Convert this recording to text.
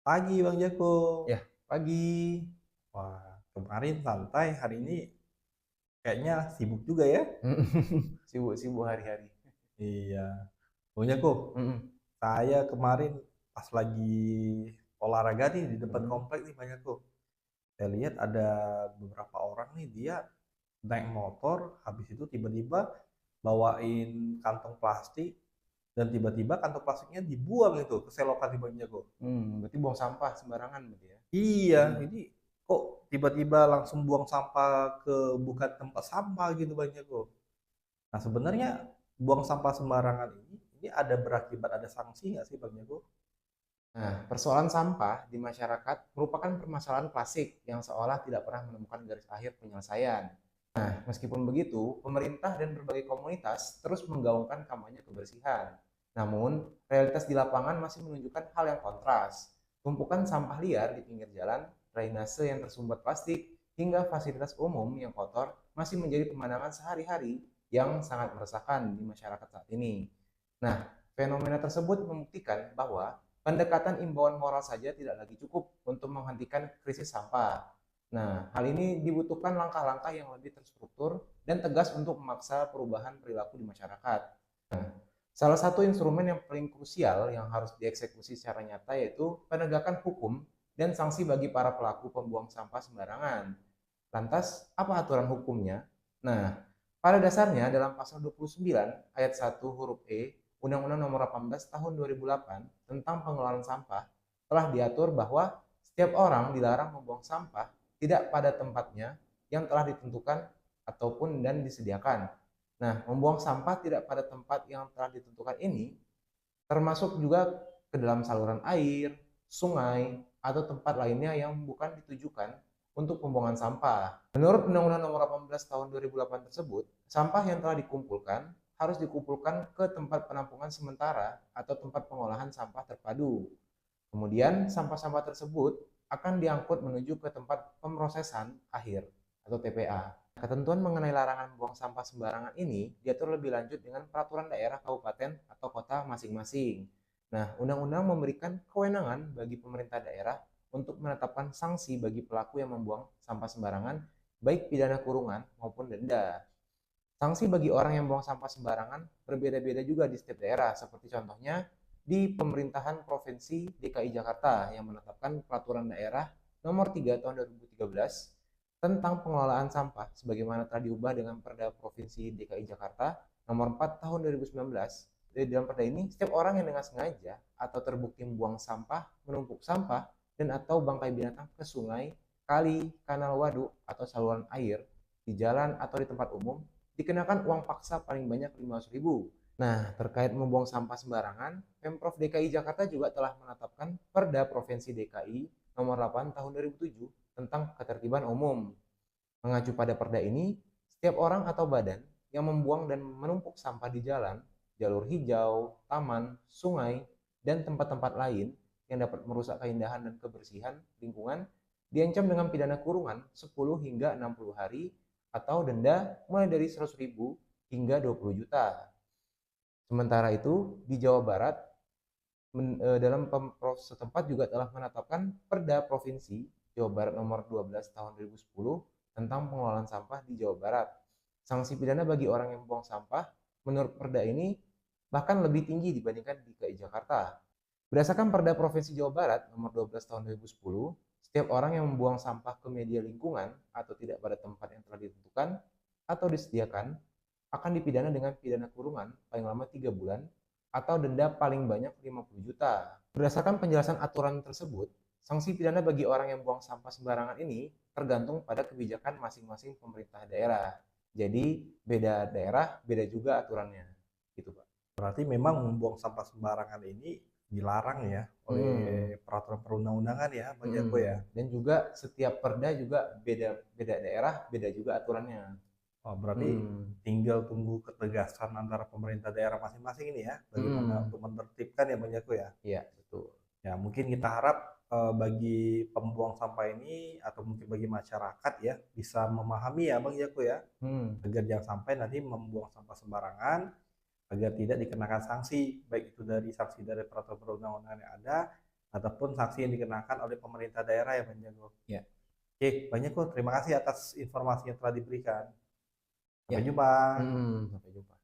Pagi Bang Jako. Ya, pagi. Wah, kemarin santai, hari ini kayaknya sibuk juga ya. Sibuk-sibuk hari-hari. Iya. Bang Jako, Mm-mm. saya kemarin pas lagi olahraga nih di depan Mm-mm. komplek nih Bang Jako. Saya lihat ada beberapa orang nih dia naik motor, habis itu tiba-tiba bawain kantong plastik dan tiba-tiba kantong plastiknya dibuang itu ke selokan di Bang Jako. Berarti buang sampah sembarangan berarti ya. Iya, Mm. ini kok tiba-tiba langsung buang sampah ke bukan tempat sampah gitu banyak kok. Nah sebenarnya buang sampah sembarangan ini ada berakibat ada sanksi nggak sih Bang Jago? Nah, persoalan sampah di masyarakat merupakan permasalahan klasik yang seolah tidak pernah menemukan garis akhir penyelesaian. Meskipun begitu, pemerintah dan berbagai komunitas terus menggaungkan kampanye kebersihan. Namun, realitas di lapangan masih menunjukkan hal yang kontras. Tumpukan sampah liar di pinggir jalan, drainase yang tersumbat plastik, hingga fasilitas umum yang kotor masih menjadi pemandangan sehari-hari yang sangat meresahkan di masyarakat saat ini. Nah, fenomena tersebut membuktikan bahwa pendekatan imbauan moral saja tidak lagi cukup untuk menghentikan krisis sampah. Nah, hal ini dibutuhkan langkah-langkah yang lebih terstruktur dan tegas untuk memaksa perubahan perilaku di masyarakat. Salah satu instrumen yang paling krusial yang harus dieksekusi secara nyata yaitu penegakan hukum dan sanksi bagi para pelaku pembuang sampah sembarangan. Lantas, apa aturan hukumnya? Nah, pada dasarnya dalam pasal 29 ayat 1 huruf E Undang-Undang Nomor 18 Tahun 2008 tentang pengelolaan sampah telah diatur bahwa setiap orang dilarang membuang sampah tidak pada tempatnya yang telah ditentukan ataupun dan disediakan. Nah, membuang sampah tidak pada tempat yang telah ditentukan ini termasuk juga ke dalam saluran air, sungai, atau tempat lainnya yang bukan ditujukan untuk pembuangan sampah. Menurut Undang-Undang Nomor 18 Tahun 2008 tersebut, sampah yang telah dikumpulkan harus dikumpulkan ke tempat penampungan sementara atau tempat pengolahan sampah terpadu. Kemudian sampah-sampah tersebut akan diangkut menuju ke tempat pemrosesan akhir atau TPA. Ketentuan mengenai larangan buang sampah sembarangan ini diatur lebih lanjut dengan peraturan daerah kabupaten atau kota masing-masing. Nah, undang-undang memberikan kewenangan bagi pemerintah daerah untuk menetapkan sanksi bagi pelaku yang membuang sampah sembarangan, baik pidana kurungan maupun denda. Sanksi bagi orang yang buang sampah sembarangan berbeda-beda juga di setiap daerah, seperti contohnya di pemerintahan Provinsi DKI Jakarta yang menetapkan peraturan daerah nomor 3 tahun 2013 tentang pengelolaan sampah sebagaimana telah diubah dengan Perda Provinsi DKI Jakarta nomor 4 tahun 2019. Di dalam perda ini, setiap orang yang dengan sengaja atau terbukti membuang sampah, menumpuk sampah, dan atau bangkai binatang ke sungai, kali, kanal waduk, atau saluran air di jalan atau di tempat umum dikenakan uang paksa paling banyak 500.000. Nah, terkait membuang sampah sembarangan, Pemprov DKI Jakarta juga telah menetapkan Perda Provinsi DKI nomor 8 tahun 2007 tentang ketertiban umum. Mengacu pada perda ini, setiap orang atau badan yang membuang dan menumpuk sampah di jalan, jalur hijau, taman, sungai, dan tempat-tempat lain yang dapat merusak keindahan dan kebersihan lingkungan diancam dengan pidana kurungan 10 hingga 60 hari atau denda mulai dari 100.000 hingga 20 juta. Sementara itu, di Jawa Barat, dalam Pemprov setempat juga telah menetapkan Perda Provinsi Jawa Barat nomor 12 tahun 2010 tentang pengelolaan sampah di Jawa Barat. Sanksi pidana bagi orang yang membuang sampah menurut Perda ini bahkan lebih tinggi dibandingkan di DKI Jakarta. Berdasarkan Perda Provinsi Jawa Barat nomor 12 tahun 2010, setiap orang yang membuang sampah ke media lingkungan atau tidak pada tempat yang telah ditentukan atau disediakan akan dipidana dengan pidana kurungan paling lama 3 bulan atau denda paling banyak 50 juta. Berdasarkan penjelasan aturan tersebut, sanksi pidana bagi orang yang buang sampah sembarangan ini tergantung pada kebijakan masing-masing pemerintah daerah. Jadi beda daerah, beda juga aturannya. Gitu, Pak. Berarti memang membuang sampah sembarangan ini dilarang ya oleh Hmm. peraturan perundang-undangan ya Bang Jako ya. Dan juga setiap perda juga beda beda daerah, beda juga aturannya. Oh, berarti Hmm. tinggal tunggu ketegasan antara pemerintah daerah masing-masing ini ya, bagaimana Hmm. untuk menertibkan ya Bang Jako ya. Iya, betul. Ya, mungkin kita harap bagi pembuang sampah ini atau mungkin bagi masyarakat ya bisa memahami ya Bang Jago ya, Hmm. agar jangan sampai nanti membuang sampah sembarangan agar tidak dikenakan sanksi, baik itu dari sanksi dari peraturan perundang-undangan yang ada ataupun sanksi yang dikenakan oleh pemerintah daerah ya Bang Jago. Ya, Oke, banyak kok. Terima kasih atas informasi yang telah diberikan. ya. Sampai jumpa. Sampai jumpa.